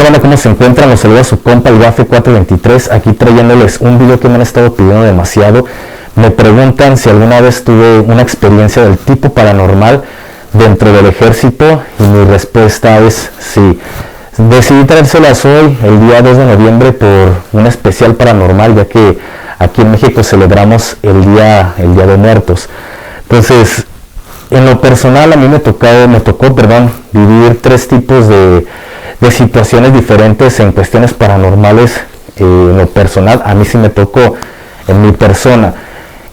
tal, banda? ¿Cómo se encuentran? Los saluda su compa el Gafe 423, aquí trayéndoles un video que me han estado pidiendo demasiado. Me preguntan si alguna vez tuve una experiencia del tipo paranormal dentro del ejército y mi respuesta es sí. Decidí traérselas hoy, el día 2 de noviembre, por un especial paranormal, ya que aquí en México celebramos el día de Muertos. Entonces, en lo personal a mí me tocó vivir tres tipos de situaciones diferentes en cuestiones paranormales. En lo personal a mí sí me tocó en mi persona.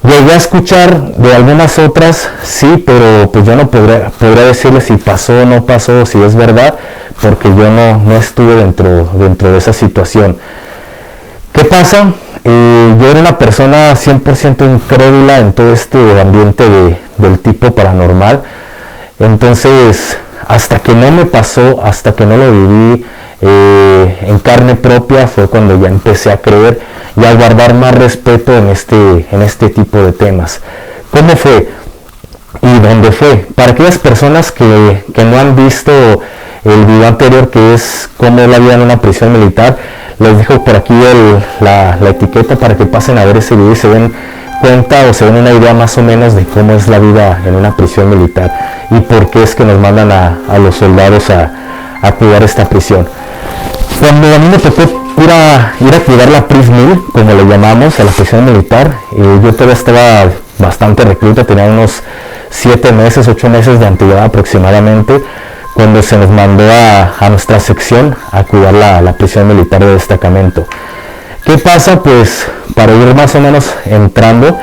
Llegué a escuchar de algunas otras, sí, pero pues yo no podría decirles si pasó o no pasó, si es verdad, porque yo no estuve dentro de esa situación. ¿Qué pasa? Yo era una persona 100% incrédula en todo este ambiente del tipo paranormal. Entonces, hasta que no me pasó, hasta que no lo viví en carne propia, fue cuando ya empecé a creer y a guardar más respeto en este tipo de temas. ¿Cómo fue? ¿Y dónde fue? Para aquellas personas que no han visto el video anterior, que es cómo es la vida en una prisión militar, les dejo por aquí la etiqueta para que pasen a ver ese video y se den cuenta o se den una idea más o menos de cómo es la vida en una prisión militar y por qué es que nos mandan a los soldados a cuidar esta prisión. Cuando a mí me tocó ir a cuidar la PRISMIL, como le llamamos, a la prisión militar, yo todavía estaba bastante recluta, tenía unos 7 meses, 8 meses de antigüedad aproximadamente, cuando se nos mandó a nuestra sección a cuidar la prisión militar de destacamento. ¿Qué pasa? Pues para ir más o menos entrando,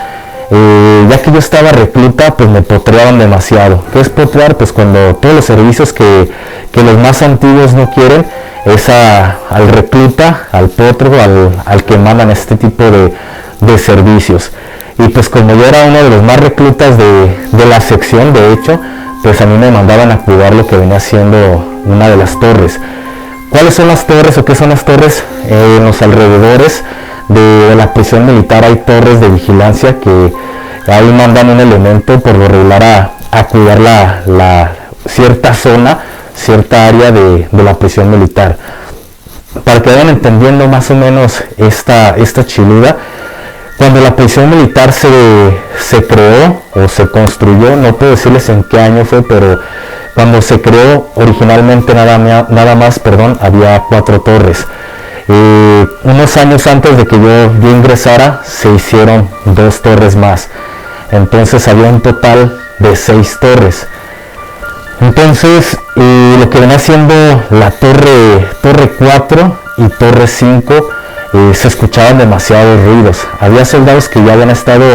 ya que yo estaba recluta, pues me potreaban demasiado. ¿Qué es potrear? Pues cuando todos los servicios que los más antiguos no quieren, es al recluta, al potro, al que mandan este tipo de servicios. Y pues como yo era uno de los más reclutas de la sección, de hecho, pues a mí me mandaban a cuidar lo que venía siendo una de las torres. ¿Cuáles son las torres o qué son las torres? En los alrededores de la prisión militar hay torres de vigilancia que ahí mandan un elemento por lo regular a cuidar la cierta zona, cierta área de la prisión militar. Para que vayan entendiendo más o menos esta chiluda, cuando la prisión militar se creó o se construyó, no puedo decirles en qué año fue, pero cuando se creó originalmente nada más, había 4 torres. Unos años antes de que yo ingresara, se hicieron 2 torres más. Entonces había un total de 6 torres. Entonces, lo que venía siendo la torre 4 y torre 5, se escuchaban demasiados ruidos. Había soldados que ya habían estado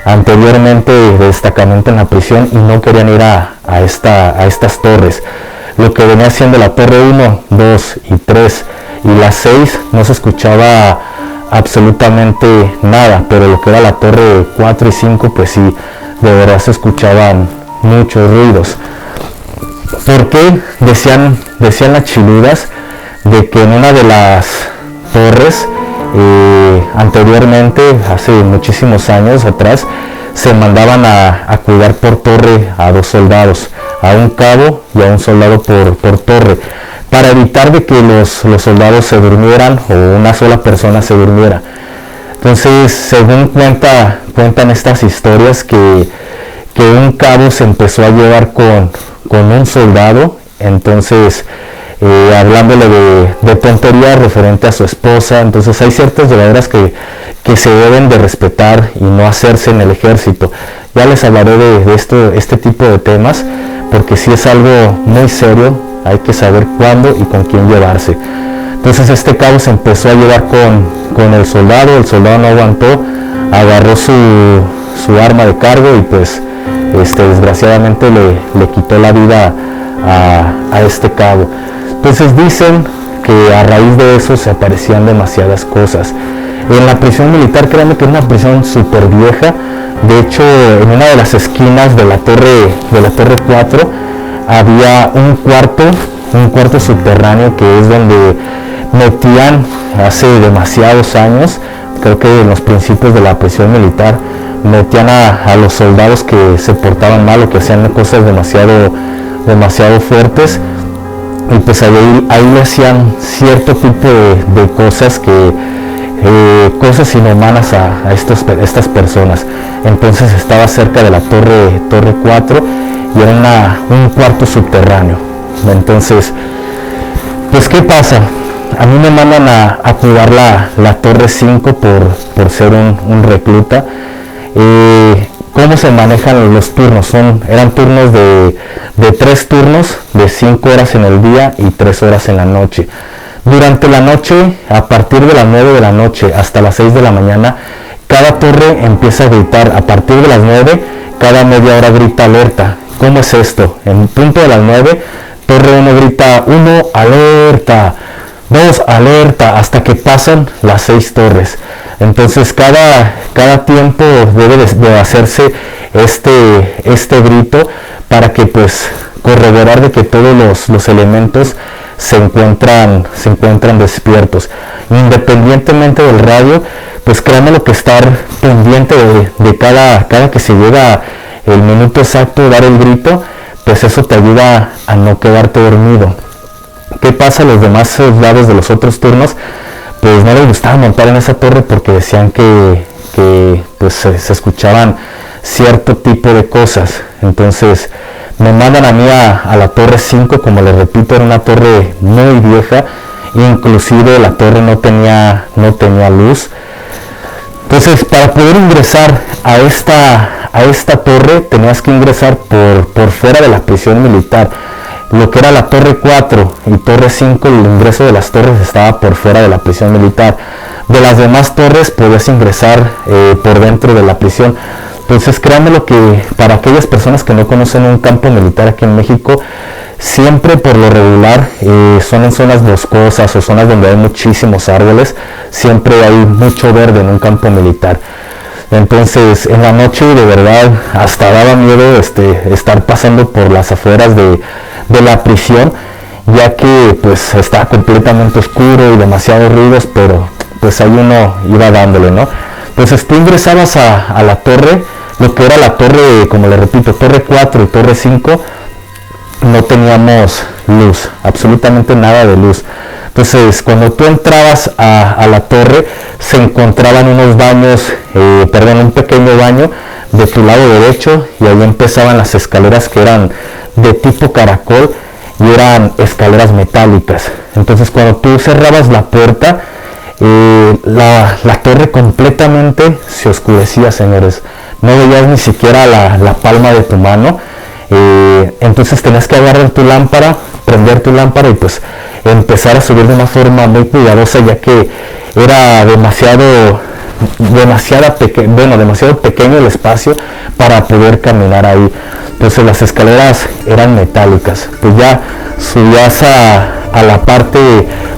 anteriormente de destacamento en la prisión y no querían ir a estas torres. Lo que venía siendo la torre 1, 2 y 3 y la 6 no se escuchaba absolutamente nada, pero lo que era la torre 4 y 5, pues sí, de verdad se escuchaban muchos ruidos. ¿Por qué? Decían las chiludas de que en una de las torres, anteriormente, hace muchísimos años atrás, se mandaban a cuidar por torre a 2 soldados, a un cabo y a un soldado por torre, para evitar de que los soldados se durmieran o una sola persona se durmiera. Entonces, según cuentan estas historias, que un cabo se empezó a llevar con un soldado, entonces hablándole de tonterías referente a su esposa. Entonces hay ciertas llevaderas que se deben de respetar y no hacerse en el ejército. Ya les hablaré de este tipo de temas, porque si es algo muy serio, hay que saber cuándo y con quién llevarse. Entonces este cabo se empezó a llevar con el soldado no aguantó, agarró su arma de cargo y pues desgraciadamente le quitó la vida a este cabo. Entonces dicen que a raíz de eso se aparecían demasiadas cosas. En la prisión militar, créanme que es una prisión súper vieja. De hecho, en una de las esquinas de la torre 4 había un cuarto subterráneo, que es donde metían hace demasiados años, creo que en los principios de la prisión militar, metían a los soldados que se portaban mal o que hacían cosas demasiado fuertes. y pues ahí le hacían cierto tipo de cosas cosas inhumanas a estas personas. Entonces estaba cerca de la torre 4 y era un cuarto subterráneo. Entonces, pues ¿qué pasa? A mí me mandan a cuidar la torre 5 por ser un recluta. ¿Cómo se manejan los turnos? Eran turnos de 3 turnos, de 5 horas en el día y 3 horas en la noche. Durante la noche, a partir de las 9 de la noche hasta las 6 de la mañana, cada torre empieza a gritar. A partir de las 9, cada media hora grita alerta. ¿Cómo es esto? En punto de las 9, torre 1 grita 1, alerta, 2, alerta, hasta que pasan las 6 torres. Entonces cada tiempo debe de hacerse este grito para que pues corroborar de que todos los elementos se encuentran despiertos. Independientemente del radio, pues créanme lo que estar pendiente de cada que se llega el minuto exacto de dar el grito, pues eso te ayuda a no quedarte dormido. ¿Qué pasa? Los demás soldados de los otros turnos pues no les gustaba montar en esa torre porque decían que pues se escuchaban cierto tipo de cosas. Entonces me mandan a mí a la torre 5, como les repito, era una torre muy vieja, inclusive la torre no tenía luz. Entonces para poder ingresar a esta torre tenías que ingresar por fuera de la prisión militar. Lo que era la torre 4 y torre 5, el ingreso de las torres estaba por fuera de la prisión militar. De las demás torres podías ingresar por dentro de la prisión. Entonces créanme lo que para aquellas personas que no conocen un campo militar aquí en México, siempre por lo regular son en zonas boscosas o zonas donde hay muchísimos árboles, siempre hay mucho verde en un campo militar. Entonces en la noche de verdad hasta daba miedo estar pasando por las afueras de la prisión, ya que pues está completamente oscuro y demasiados ruidos, pero pues ahí uno iba dándole, ¿no? Entonces tú ingresabas a la torre, lo que era la torre, como le repito, torre 4 y torre 5, no teníamos luz, absolutamente nada de luz. Entonces cuando tú entrabas a la torre se encontraban unos baños, un pequeño baño de tu lado derecho, y ahí empezaban las escaleras que eran de tipo caracol y eran escaleras metálicas. Entonces cuando tú cerrabas la puerta, la torre completamente se oscurecía, señores. No veías ni siquiera la palma de tu mano. Entonces tenías que agarrar tu lámpara, prender tu lámpara y pues empezar a subir de una forma muy cuidadosa, ya que era demasiado pequeño el espacio para poder caminar ahí. Entonces las escaleras eran metálicas. Pues ya subías a la parte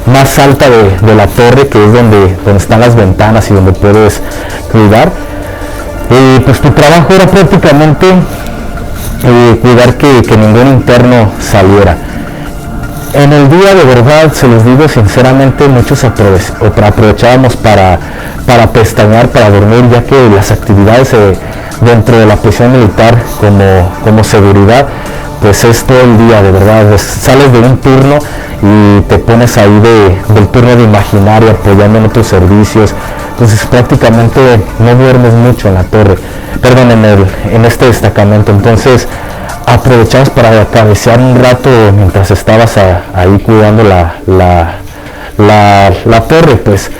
más alta de la torre, que es donde están las ventanas y donde puedes cuidar. Pues tu trabajo era prácticamente cuidar que ningún interno saliera. En el día, de verdad, se los digo sinceramente, muchos aprovechábamos para pestañear, para dormir, ya que las actividades dentro de la prisión militar como seguridad, pues es todo el día, de verdad. Sales de un turno y te pones ahí del turno de imaginario, apoyando en otros servicios. Entonces prácticamente no duermes mucho en la torre, en este destacamento. Entonces aprovechabas para cabecear un rato mientras estabas ahí cuidando la torre. Pues,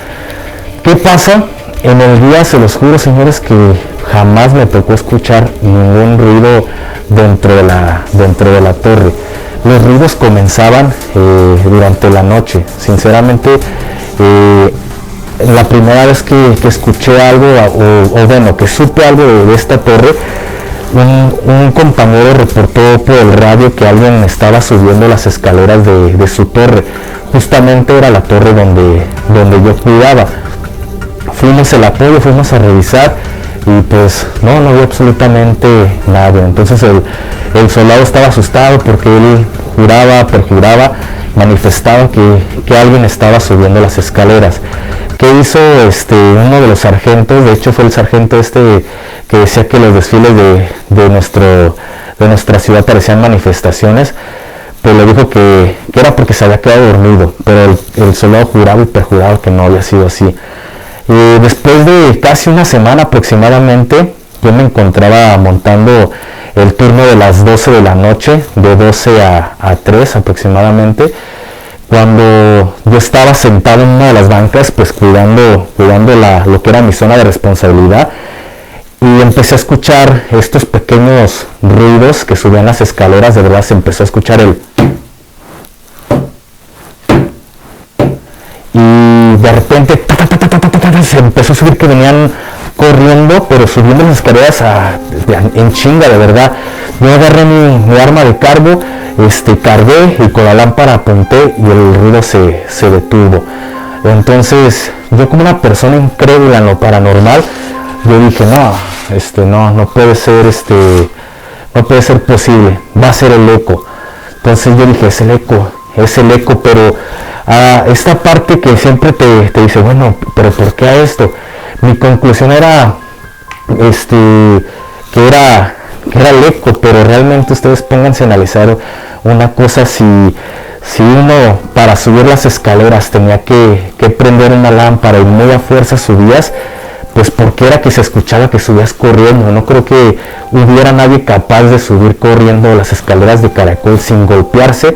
¿qué pasa? En el día, se los juro, señores, que jamás me tocó escuchar ningún ruido dentro de la torre. Los ruidos comenzaban durante la noche. Sinceramente, la primera vez que escuché algo, que supe algo de esta torre, un compañero reportó por el radio que alguien estaba subiendo las escaleras de su torre. Justamente era la torre donde yo cuidaba. Fuimos el apoyo, fuimos a revisar y pues no había absolutamente nada. Entonces el soldado estaba asustado porque él perjuraba, manifestaba que alguien estaba subiendo las escaleras. ¿Qué hizo uno de los sargentos? De hecho fue el sargento que decía que los desfiles de nuestra ciudad parecían manifestaciones. pues le dijo que era porque se había quedado dormido, pero el soldado juraba y perjuraba que no había sido así. Después de casi una semana aproximadamente, yo me encontraba montando el turno de las 12 de la noche, de 12 a 3 aproximadamente, cuando yo estaba sentado en una de las bancas, pues cuidando lo que era mi zona de responsabilidad, y empecé a escuchar estos pequeños ruidos que subían las escaleras. De verdad se empezó a escuchar y de repente se empezó a subir, que venían corriendo, pero subiendo las escaleras en chinga, de verdad. Yo agarré mi arma de cargo, cargué y con la lámpara apunté y el ruido se detuvo. Entonces yo, como una persona incrédula en lo paranormal, yo dije, no puede ser, no puede ser posible, va a ser el eco. Entonces yo dije, es el eco, pero esta parte que siempre te dice, bueno, pero ¿por qué a esto? Mi conclusión era que era el eco, pero realmente ustedes pónganse a analizar una cosa. Si uno para subir las escaleras tenía que prender una lámpara y muy a fuerza subías, pues porque era que se escuchaba que subías corriendo. No creo que hubiera nadie capaz de subir corriendo las escaleras de caracol sin golpearse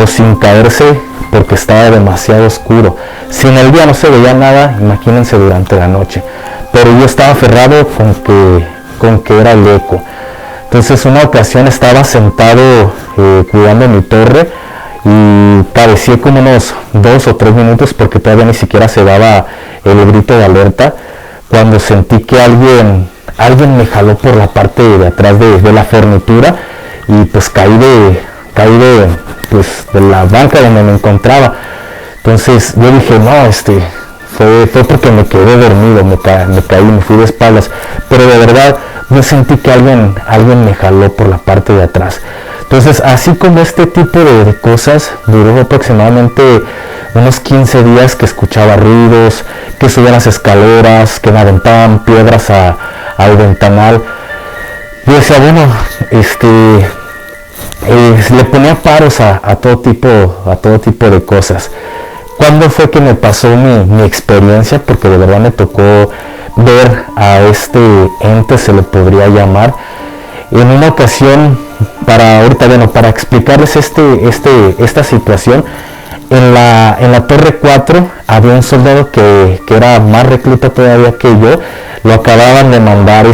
o sin caerse, porque estaba demasiado oscuro. Si en el día no se veía nada, imagínense durante la noche. Pero yo estaba aferrado con que era el eco. Entonces una ocasión estaba sentado cuidando mi torre y cabeceé como unos 2 o 3 minutos, porque todavía ni siquiera se daba el grito de alerta, cuando sentí que alguien me jaló por la parte de atrás de la fornitura, y pues caí de la banca donde me encontraba. Entonces yo dije, no, fue porque me quedé dormido, me caí, me fui de espaldas, pero de verdad yo sentí que alguien me jaló por la parte de atrás. Entonces, así como este tipo de cosas, duró aproximadamente unos 15 días que escuchaba ruidos, que subían las escaleras, que me aventaban piedras al ventanal. Yo decía, bueno, le ponía paros a todo tipo de cosas. ¿Cuándo fue que me pasó mi experiencia? Porque de verdad me tocó ver a este ente, se le podría llamar. En una ocasión, para explicarles esta situación, en la torre 4 había un soldado que era más recluta todavía que yo. Lo acababan de mandar,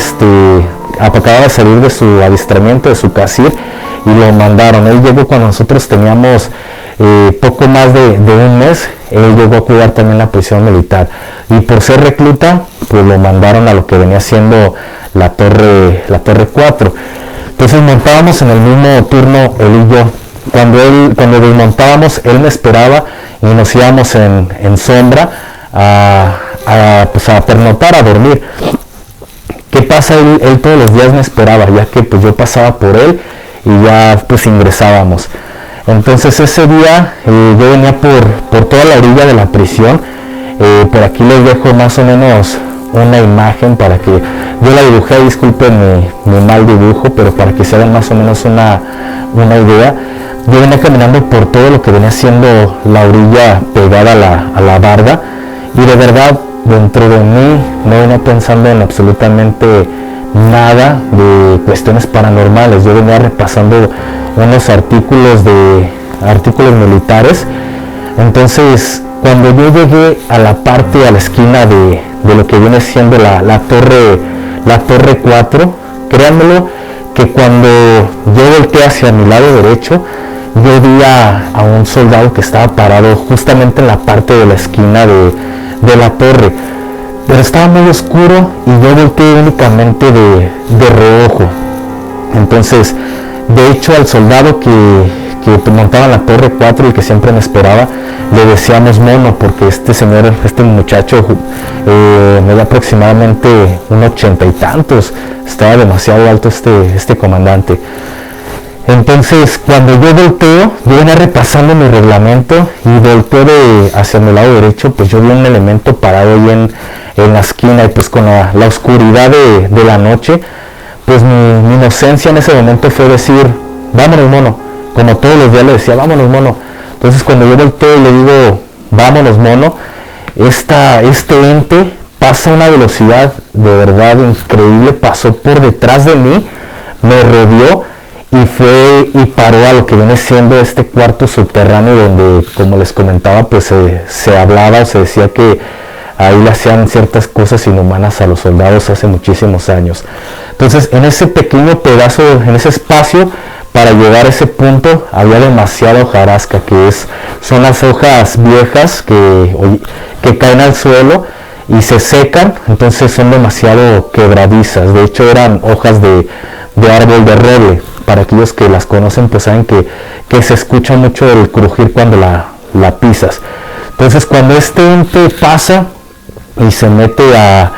acababa de salir de su adiestramiento, de su CACIR, y lo mandaron. Él llegó cuando nosotros teníamos poco más de un mes. Él llegó a cuidar también la prisión militar, y por ser recluta pues lo mandaron a lo que venía siendo la torre 4. Entonces montábamos en el mismo turno él y yo. Cuando desmontábamos, él me esperaba y nos íbamos en sombra a pernotar, a dormir. ¿Qué pasa? Él todos los días me esperaba, ya que pues yo pasaba por él y ya pues ingresábamos. Entonces ese día yo venía por toda la orilla de la prisión. Por aquí les dejo más o menos una imagen para que yo la dibujé, disculpen mi mal dibujo, pero para que se hagan más o menos una idea. Yo venía caminando por todo lo que venía siendo la orilla pegada a la barda, y de verdad dentro de mí no venía pensando en absolutamente nada de cuestiones paranormales. Yo venía repasando unos artículos militares. Entonces cuando yo llegué a la esquina de lo que viene siendo la torre 4, créanmelo que cuando yo volteé hacia mi lado derecho, yo vi a un soldado que estaba parado justamente en la parte de la esquina de la torre, pero estaba muy oscuro y yo volteé únicamente de reojo. Entonces, de hecho, al soldado que montaba en la torre 4 y que siempre me esperaba, le decíamos mono, porque este muchacho medía aproximadamente un 80 y tantos, estaba demasiado alto este comandante. Entonces cuando yo volteo, yo venía repasando mi reglamento y volteo hacia mi lado derecho, pues yo vi un elemento parado ahí en la esquina, y pues con la oscuridad de la noche, pues mi inocencia en ese momento fue decir, vámonos mono, como todos los días le decía, vámonos mono. Entonces cuando yo volteo y le digo, vámonos mono, este ente pasa a una velocidad de verdad increíble, pasó por detrás de mí, me rodeó y fue y paró a lo que viene siendo este cuarto subterráneo donde, como les comentaba, pues se hablaba o se decía que ahí le hacían ciertas cosas inhumanas a los soldados hace muchísimos años. Entonces, en ese pequeño pedazo, en ese espacio, para llegar a ese punto, había demasiada hojarasca, son las hojas viejas que caen al suelo y se secan, entonces son demasiado quebradizas. De hecho, eran hojas de árbol de roble. Para aquellos que las conocen, pues saben que se escucha mucho el crujir cuando la pisas. Entonces, cuando este ente pasa y se mete a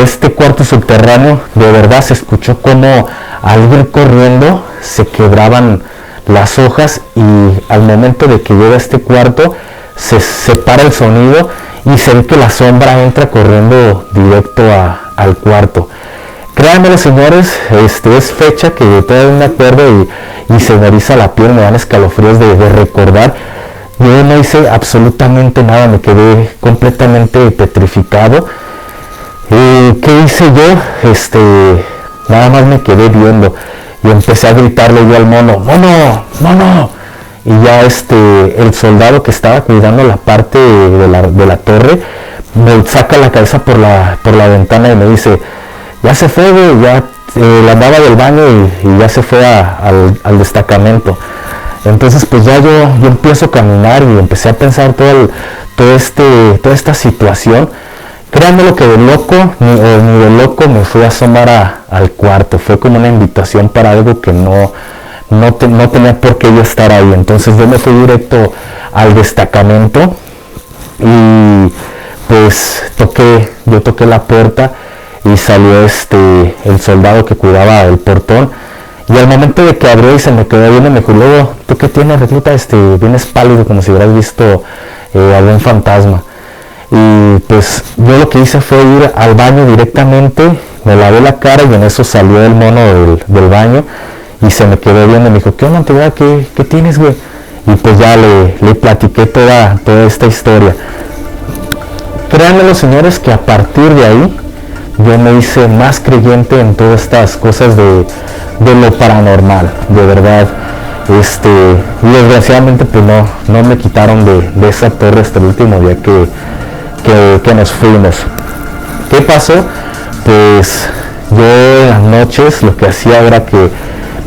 este cuarto subterráneo, de verdad se escuchó como al ir corriendo se quebraban las hojas, y al momento de que llega a este cuarto se separa el sonido y se ve que la sombra entra corriendo directo al cuarto. Créanmelo, señores, es fecha que todavía me acuerdo y se me eriza la piel, me dan escalofríos de recordar. Yo no hice absolutamente nada, me quedé completamente petrificado. ¿Qué hice yo? Nada más me quedé viendo y empecé a gritarle yo al mono, mono, mono. Y ya el soldado que estaba cuidando la parte de la torre me saca la cabeza por la ventana y me dice, ya se fue, güey, ya la andaba del baño y ya se fue al destacamento. Entonces pues ya yo empiezo a caminar y empecé a pensar toda esta situación. Créanme lo que de loco, ni de loco me fui a asomar al cuarto. Fue como una invitación para algo que no tenía por qué yo estar ahí. Entonces yo me fui directo al destacamento y pues yo toqué la puerta y salió el soldado que cuidaba el portón. Y al momento de que abrió y se me quedó viendo, me dijo, luego, ¿tú qué tienes, recluta? Vienes pálido, como si hubieras visto algún fantasma. Y pues yo lo que hice fue ir al baño directamente, me lavé la cara y en eso salió el mono del baño y se me quedó viendo y me dijo, ¿qué onda, antigüedad? ¿Qué tienes, güey? Y pues ya le platiqué toda esta historia. Créanme, los señores, que a partir de ahí yo me hice más creyente en todas estas cosas de lo paranormal, de verdad. Y desgraciadamente pues no me quitaron de esa torre hasta el último día que nos fuimos. ¿Qué pasó? Pues yo en las noches lo que hacía era que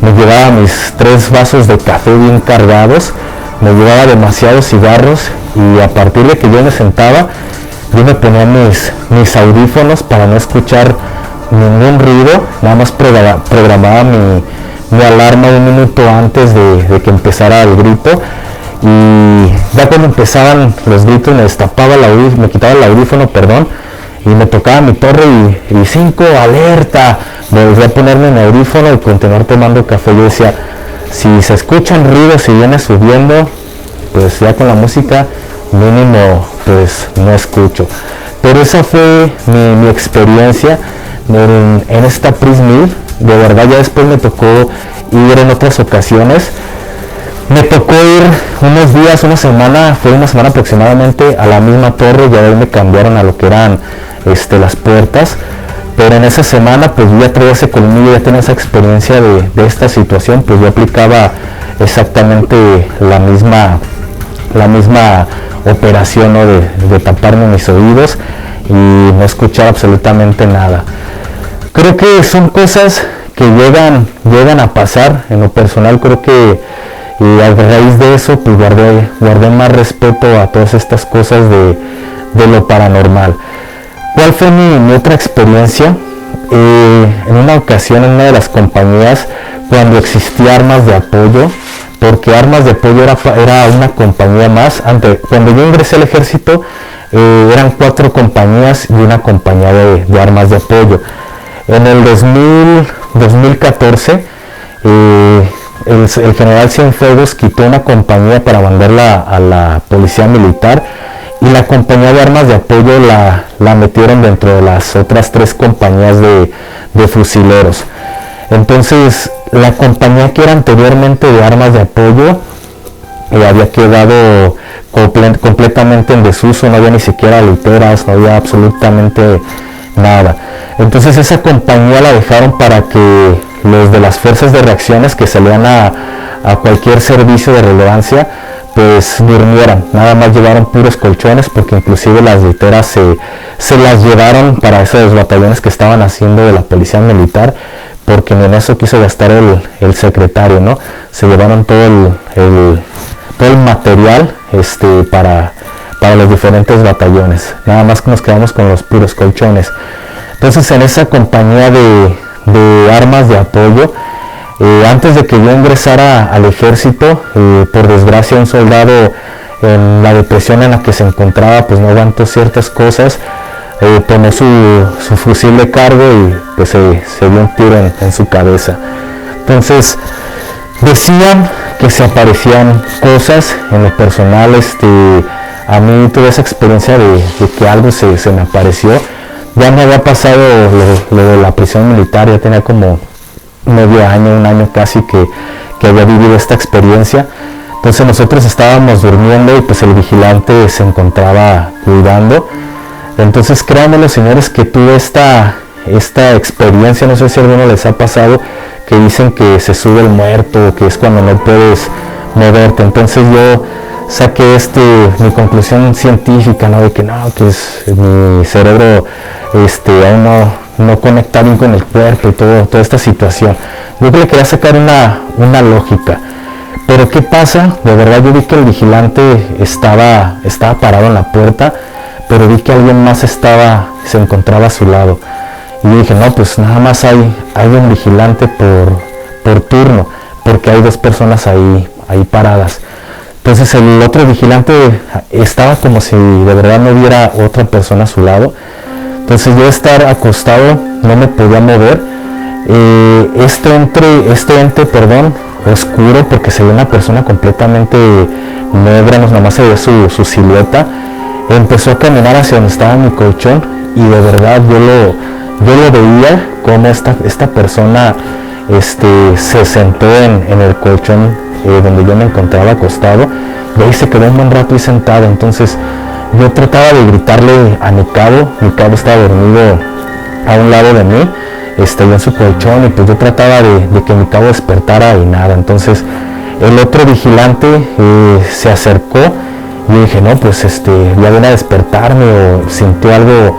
me llevaba mis 3 vasos de café bien cargados, me llevaba demasiados cigarros y a partir de que yo me sentaba, yo me ponía mis audífonos para no escuchar ningún ruido, nada más programaba mi alarma 1 minuto antes de que empezara el grito, y ya cuando empezaban los gritos me quitaba el audífono, y me tocaba mi torre y 5, alerta, volví a ponerme mi audífono y continuar tomando café. Yo decía, si se escuchan ruidos, si viene subiendo, pues ya con la música mínimo pues no escucho. Pero esa fue mi experiencia en esta Prismil. De verdad ya después me tocó ir en otras ocasiones. Me tocó ir unos días, una semana aproximadamente a la misma torre, ya de ahí me cambiaron a lo que eran las puertas, pero en esa semana pues yo ya traía ese colmillo, ya tenía esa experiencia de esta situación, pues yo aplicaba exactamente la misma operación, ¿no? de taparme mis oídos y no escuchar absolutamente nada. Creo que son cosas que llegan a pasar. En lo personal creo que a raíz de eso pues guardé más respeto a todas estas cosas de lo paranormal. ¿Cuál fue mi otra experiencia? En una ocasión en una de las compañías, cuando existía Armas de Apoyo, porque Armas de Apoyo era una compañía más. Cuando yo ingresé al ejército eran 4 compañías y una compañía de Armas de Apoyo. En el 2014 el general Cienfuegos quitó una compañía para mandarla a la policía militar, y la compañía de Armas de Apoyo la metieron dentro de las otras 3 compañías de fusileros. Entonces la compañía que era anteriormente de armas de apoyo había quedado completamente en desuso, no había ni siquiera literas, no había absolutamente nada. Entonces esa compañía la dejaron para que los de las fuerzas de reacciones que salían a cualquier servicio de relevancia pues durmieran. Nada más llevaron puros colchones, porque inclusive las literas se las llevaron para esos batallones que estaban haciendo de la policía militar, porque ni en eso quiso gastar el secretario, ¿no? Se llevaron todo el material para los diferentes batallones. Nada más que nos quedamos con los puros colchones. Entonces en esa compañía de armas de apoyo, antes de que yo ingresara al ejército, por desgracia un soldado en la depresión en la que se encontraba pues no aguantó ciertas cosas, tomó su fusil de cargo y pues se dio un tiro en su cabeza. Entonces decían que se aparecían cosas en lo personal. A mí tuve esa experiencia de que algo se me apareció. Ya me había pasado lo de la prisión militar, ya tenía como medio año, un año casi que había vivido esta experiencia. Entonces nosotros estábamos durmiendo y pues el vigilante se encontraba cuidando. Entonces créanme los señores que tuve esta experiencia, no sé si a alguno les ha pasado, que dicen que se sube el muerto, que es cuando no puedes moverte. Entonces yo saqué mi conclusión científica, ¿no? De que no, que mi cerebro aún no conecta bien con el cuerpo y toda esta situación. Yo le quería sacar una lógica. Pero ¿qué pasa? De verdad yo vi que el vigilante estaba parado en la puerta, pero vi que alguien más se encontraba a su lado. Y yo dije, no, pues nada más hay un vigilante por turno, porque hay dos personas ahí paradas. Entonces el otro vigilante estaba como si de verdad no hubiera otra persona a su lado. Entonces yo estar acostado no me podía mover. Este ente, oscuro, porque se ve una persona completamente negra, nada más se ve su silueta, empezó a caminar hacia donde estaba mi colchón, y de verdad yo lo veía como esta persona se sentó en el colchón donde yo me encontraba acostado, y ahí se quedó un buen rato ahí sentado. Entonces yo trataba de gritarle a mi cabo estaba dormido a un lado de mí, yo en su colchón, y pues yo trataba de que mi cabo despertara y nada. Entonces el otro vigilante se acercó y yo dije, no, pues ya viene a despertarme o sintió algo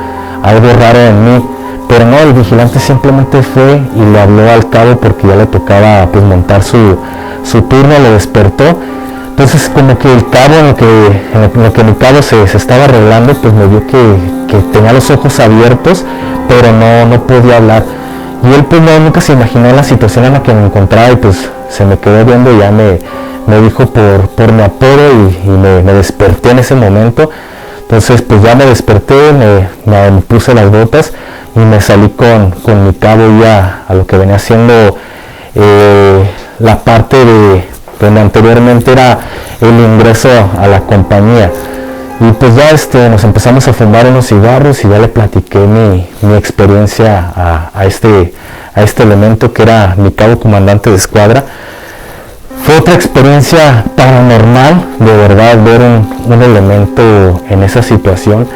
raro en mí, pero no, el vigilante simplemente fue y le habló al cabo porque ya le tocaba pues montar su turno, lo despertó. Entonces como que el cabo, en lo que mi cabo se estaba arreglando, pues me vio que tenía los ojos abiertos, pero no podía hablar. Y él pues nunca se imaginó la situación en la que me encontraba, y pues se me quedó viendo y ya me dijo por mi apodo, y me desperté en ese momento. Entonces pues ya me desperté, me puse las botas y me salí con mi cabo ya a lo que venía siendo la parte de donde anteriormente era el ingreso a la compañía. Y pues ya nos empezamos a fumar unos cigarros y ya le platiqué mi experiencia a este elemento que era mi cabo comandante de escuadra. Fue otra experiencia paranormal, de verdad, ver un elemento en esa situación.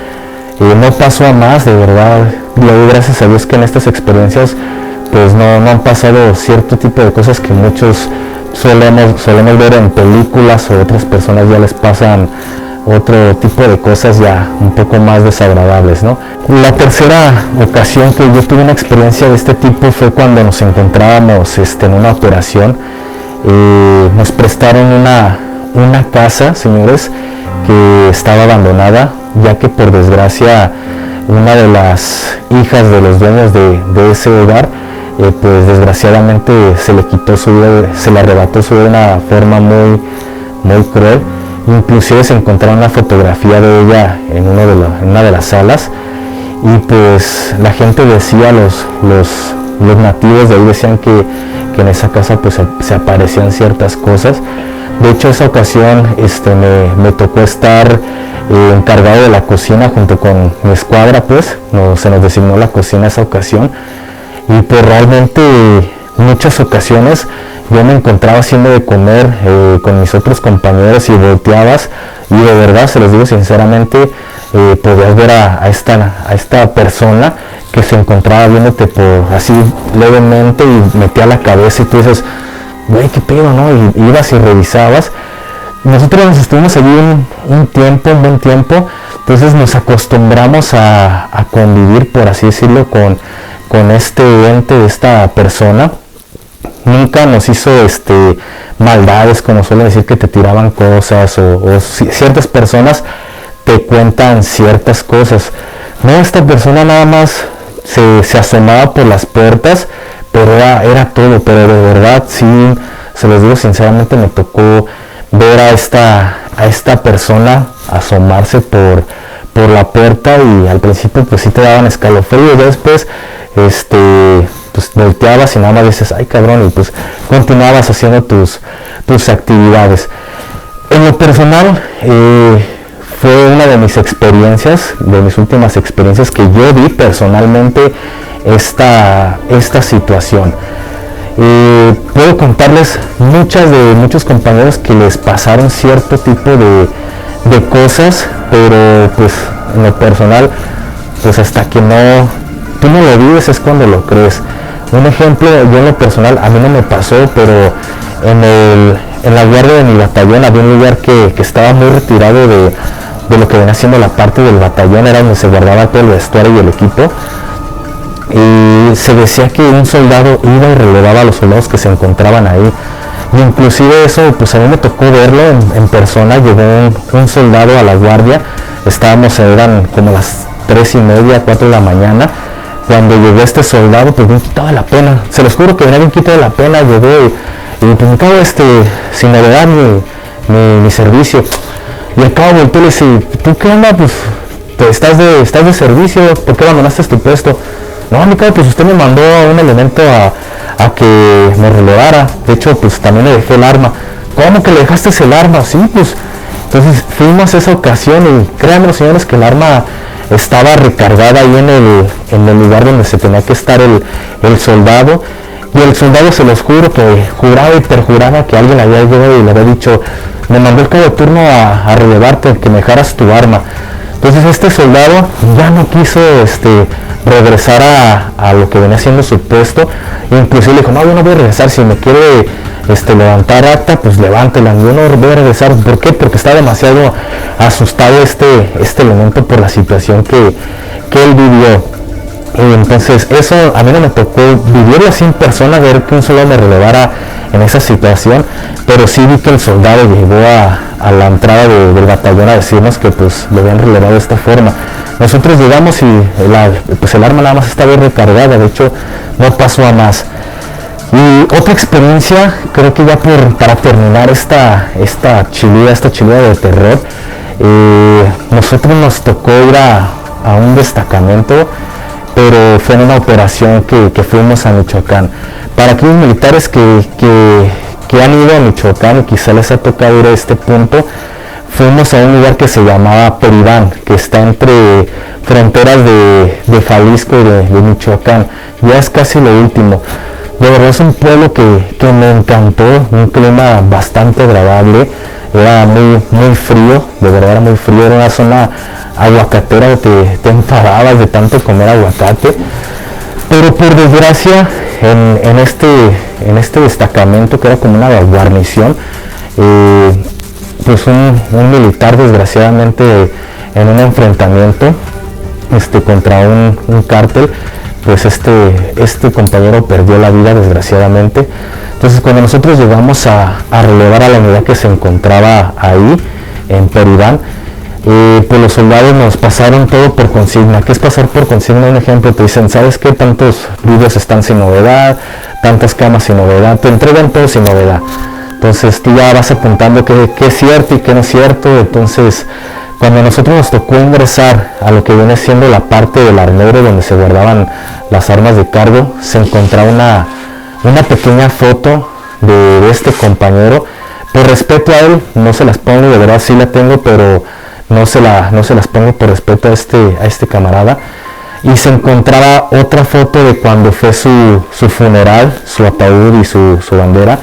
No pasó a más, de verdad. Le doy gracias a Dios que en estas experiencias pues no han pasado cierto tipo de cosas que muchos solemos ver en películas, o otras personas ya les pasan otro tipo de cosas ya un poco más desagradables, ¿no? La tercera ocasión que yo tuve una experiencia de este tipo fue cuando nos encontrábamos en una operación. Nos prestaron una casa, señores, que estaba abandonada, ya que por desgracia una de las hijas de los dueños de ese hogar pues desgraciadamente se le quitó su vida, se le arrebató su vida de una forma muy cruel. Inclusive se encontraron una fotografía de ella en una de las salas, y pues la gente decía, los nativos de ahí decían que en esa casa pues se aparecían ciertas cosas. De hecho esa ocasión me tocó estar encargado de la cocina junto con mi escuadra, pues se nos designó la cocina esa ocasión. Y pues realmente muchas ocasiones yo me encontraba haciendo de comer con mis otros compañeros y volteabas y de verdad, se los digo sinceramente, podías ver a esta persona que se encontraba viéndote por así levemente y metía la cabeza y tú dices, güey, qué pedo, ¿no? Y ibas y revisabas. Nosotros nos estuvimos allí un buen tiempo, entonces nos acostumbramos a convivir, por así decirlo, con este ente, esta persona. Nunca nos hizo maldades, como suelen decir, que te tiraban cosas o ciertas personas te cuentan ciertas cosas. No, esta persona nada más se asomaba por las puertas, pero era todo. Pero de verdad, sí, se los digo sinceramente, me tocó ver a esta persona asomarse por la puerta y al principio pues sí te daban escalofríos, ya después pues volteabas y nada más dices, ay cabrón, y pues continuabas haciendo tus actividades. En lo personal, fue una de mis experiencias, de mis últimas experiencias que yo vi personalmente esta situación. Puedo contarles muchos compañeros que les pasaron cierto tipo de cosas, pero pues en lo personal, pues hasta que tú no lo vives es cuando lo crees. Un ejemplo, yo en lo personal, a mí no me pasó, pero en la guardia de mi batallón había un lugar que estaba muy retirado de lo que venía siendo la parte del batallón, era donde se guardaba todo el vestuario y el equipo. Y se decía que un soldado iba y relevaba a los soldados que se encontraban ahí. Y inclusive eso, pues a mí me tocó verlo en persona. Llegó un soldado a la guardia, eran como las 3:30, 4 de la mañana. Cuando llegó este soldado, pues bien quitado de la pena, se los juro que venía bien quitado de la pena, llegó y pues me acabo sin novedad mi servicio. Y al cabo volteó y le dice, ¿tú qué onda? Pues estás de servicio, ¿por qué abandonaste tu puesto? No, mi cabo, pues usted me mandó a un elemento a que me relevara. De hecho, pues también le dejé el arma. ¿Cómo que le dejaste el arma? Sí, pues. Entonces fuimos a esa ocasión y créanme los señores que el arma estaba recargada ahí en el lugar donde se tenía que estar el soldado. Y el soldado, se los juro, que juraba y perjuraba que alguien había llegado y le había dicho, me mandó el cabo de turno a relevarte, que me dejaras tu arma. Entonces este soldado ya no quiso regresar a lo que venía siendo su puesto, e inclusive le dijo, no, yo no voy a regresar, si me quiere levantar acta, pues levántela, yo no voy a regresar. ¿Por qué? Porque está demasiado asustado este elemento por la situación que él vivió. Y entonces eso a mí no me tocó vivirlo así en persona, ver que un soldado me relevara en esa situación, pero sí vi que el soldado llegó a la entrada del batallón a decirnos que pues lo habían relevado de esta forma. Nosotros llegamos y pues el arma nada más estaba recargada, de hecho no pasó a más. Y otra experiencia, creo que ya para terminar esta chilida de terror, nosotros nos tocó ir a un destacamento, pero fue en una operación que fuimos a Michoacán. Para aquellos militares que han ido a Michoacán y quizá les ha tocado ir a este punto, fuimos a un lugar que se llamaba Peribán, que está entre fronteras de Jalisco y de Michoacán. Ya es casi lo último. De verdad es un pueblo que me encantó, un clima bastante agradable, era muy frío, de verdad era muy frío, era una zona aguacatera, te enfadabas de tanto comer aguacate, pero por desgracia en este destacamento, que era como una guarnición, pues un militar, desgraciadamente, en un enfrentamiento contra un cártel, pues este compañero perdió la vida, desgraciadamente. Entonces cuando nosotros llegamos a relevar a la unidad que se encontraba ahí en Peribán, pues los soldados nos pasaron todo por consigna. ¿Qué es pasar por consigna? Un ejemplo, te dicen, ¿sabes qué? Tantos vídeos están sin novedad, tantas camas sin novedad, te entregan todo sin novedad. Entonces tú ya vas apuntando qué es cierto y qué no es cierto. Entonces cuando a nosotros nos tocó ingresar a lo que viene siendo la parte del armario donde se guardaban las armas de cargo, se encontraba una pequeña foto de este compañero. Por respeto a él, no se las pongo, de verdad sí la tengo, pero no se las pongo por respeto a este camarada. y se encontraba otra foto de cuando fue su funeral, su ataúd y su bandera.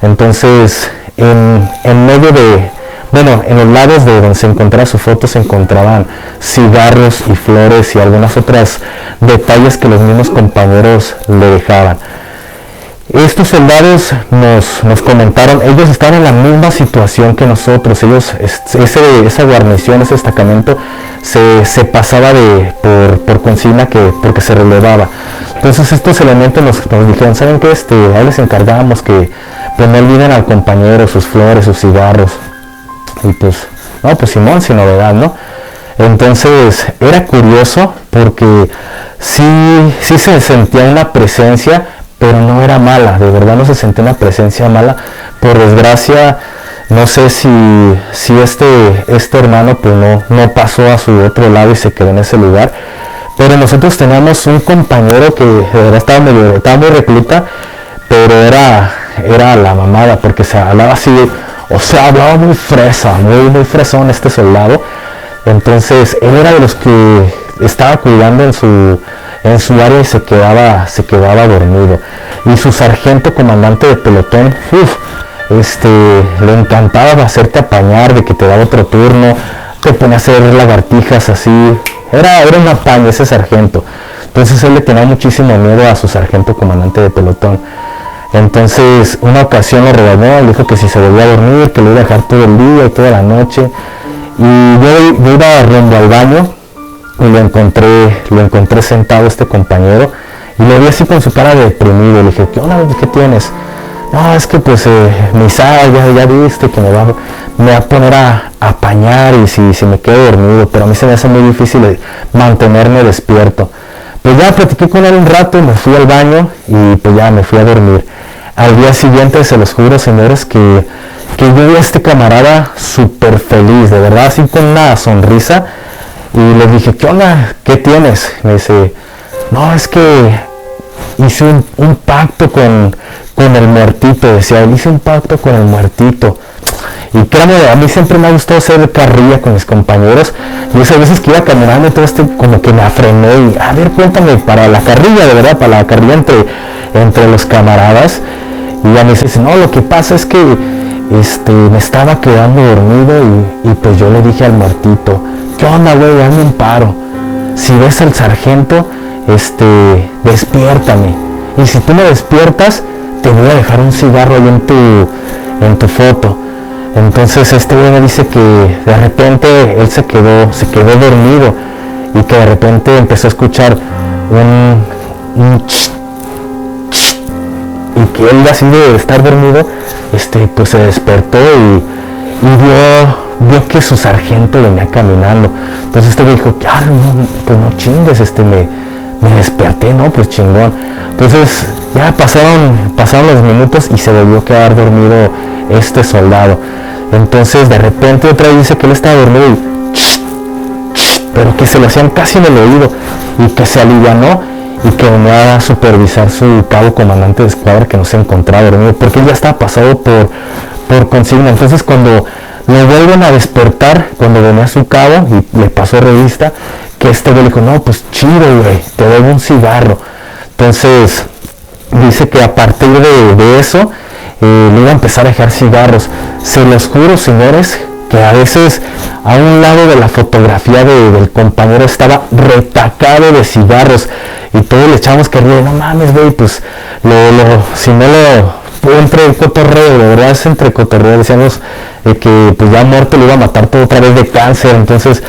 Entonces en medio de, bueno, en los lados de donde se encontraba su foto se encontraban cigarros y flores y algunas otras detalles que los mismos compañeros le dejaban. Estos soldados nos comentaron, ellos estaban en la misma situación que nosotros, ellos, esa guarnición, ese destacamento se pasaba por consigna porque se relevaba. Entonces estos elementos nos dijeron, ¿saben qué? Ahí les encargábamos que pues no olviden al compañero sus flores, sus cigarros. Y pues, no, pues Simón, sin novedad, ¿no? Entonces era curioso porque sí se sentía una presencia, pero no era mala, de verdad no se sentía una presencia mala. Por desgracia, no sé si este hermano pues no pasó a su otro lado y se quedó en ese lugar, pero nosotros teníamos un compañero que de verdad estaba muy recluta, pero era la mamada, porque se hablaba así, o sea, hablaba muy fresa, muy fresón este soldado. Entonces él era de los que estaba cuidando en su área y se quedaba dormido. Y su sargento comandante de pelotón, le encantaba hacerte apañar, de que te daba otro turno, te ponía a hacer lagartijas así. Era un apaño ese sargento. Entonces él le tenía muchísimo miedo a su sargento comandante de pelotón. Entonces una ocasión lo regañó, le dijo que si se volvía a dormir, que lo iba a dejar todo el día y toda la noche. Y yo iba rumbo al baño y lo encontré sentado este compañero y lo vi así con su cara de deprimido. Le dije, ¿qué onda? ¿Qué tienes? No, es que pues mi sal, ya viste que me va a poner a apañar y si me quedo dormido, pero a mí se me hace muy difícil mantenerme despierto. Pues ya platiqué con él un rato, me fui al baño y pues ya me fui a dormir. Al día siguiente, se los juro, señores, que yo vi a este camarada súper feliz, de verdad, así con una sonrisa. Y le dije, ¿qué onda? ¿Qué tienes? Me dice, no, es que hice un pacto con el muertito. Decía, él hice un pacto con el muertito. Y créanme, a mí siempre me ha gustado hacer carrilla con mis compañeros. Y esas veces que iba caminando, todo como que me afrené y, a ver, cuéntame, para la carrilla, de verdad, para la carrilla entre los camaradas. Y ya me dice, no, lo que pasa es que me estaba quedando dormido y pues yo le dije al muertito, ¿qué onda, güey? Dame un paro. Si ves al sargento, despiértame. Y si tú me despiertas, te voy a dejar un cigarro ahí en tu foto. Entonces este güey me dice que de repente él se quedó dormido y que de repente empezó a escuchar un y que él, así de estar dormido, pues se despertó y vio que su sargento venía caminando. Entonces este güey dijo, no, pues no chingues, me desperté, ¿no? Pues chingón. Entonces ya pasaron los minutos y se volvió a quedar dormido este soldado. Entonces de repente otra vez dice que él estaba dormido pero que se lo hacían casi en el oído y que se alivianó y que venía a supervisar su cabo comandante de escuadra, que no se encontraba dormido porque él ya estaba pasado por consigna. Entonces cuando lo vuelven a despertar, cuando venía su cabo y le pasó revista, que güey le dijo, no, pues chido, güey, te doy un cigarro. Entonces dice que a partir de eso le iba a empezar a dejar cigarros. Se los juro, señores, que a veces a un lado de la fotografía del compañero estaba retacado de cigarros y todos le echamos que ríe, no mames, güey, pues si no lo entre el cotorreo, de verdad es entre cotorreo, decíamos que pues ya muerto le iba a matar todo otra vez de cáncer. Entonces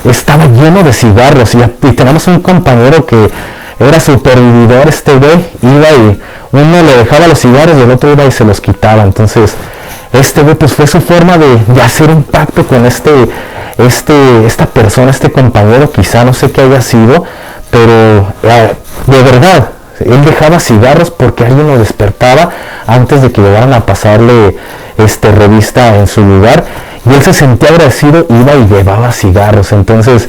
estaba lleno de cigarros y tenemos un compañero que era supervividor, güey, iba y uno le dejaba los cigarros y el otro iba y se los quitaba. Entonces güey pues fue su forma de hacer un pacto con esta persona, este compañero, quizá no sé qué haya sido, pero de verdad él dejaba cigarros porque alguien lo despertaba antes de que llegaran a pasarle revista en su lugar, y él se sentía agradecido, iba y llevaba cigarros. Entonces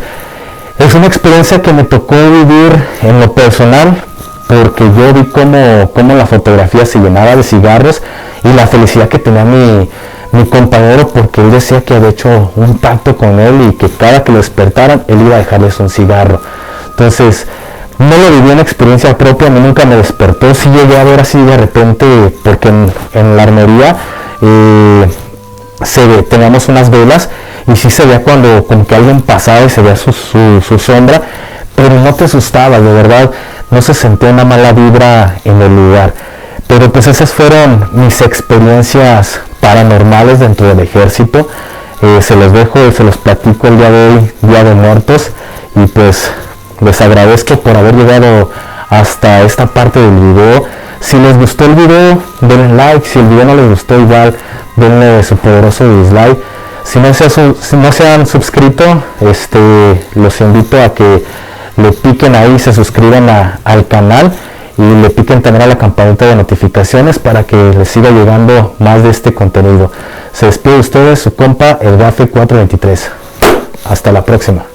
es una experiencia que me tocó vivir en lo personal, porque yo vi cómo la fotografía se llenaba de cigarros y la felicidad que tenía mi compañero, porque él decía que había hecho un pacto con él y que cada que lo despertaran él iba a dejarles un cigarro. Entonces, no lo viví en experiencia propia, a mí nunca me despertó, sí llegué a ver así de repente, porque en la armería teníamos unas velas y sí se veía cuando como que alguien pasaba y se veía su sombra, pero no te asustabas, de verdad, no se sentía una mala vibra en el lugar. Pero pues esas fueron mis experiencias paranormales dentro del ejército. Se los dejo, se los platico el día de hoy, Día de Muertos, y pues les agradezco por haber llegado hasta esta parte del video. Si les gustó el video, denle like. Si el video no les gustó, igual denle su poderoso dislike. Si no se han suscrito, los invito a que le piquen ahí, se suscriban al canal y le piquen también a la campanita de notificaciones para que les siga llegando más de este contenido. Se despide de ustedes su compa, el Gafe 423. Hasta la próxima.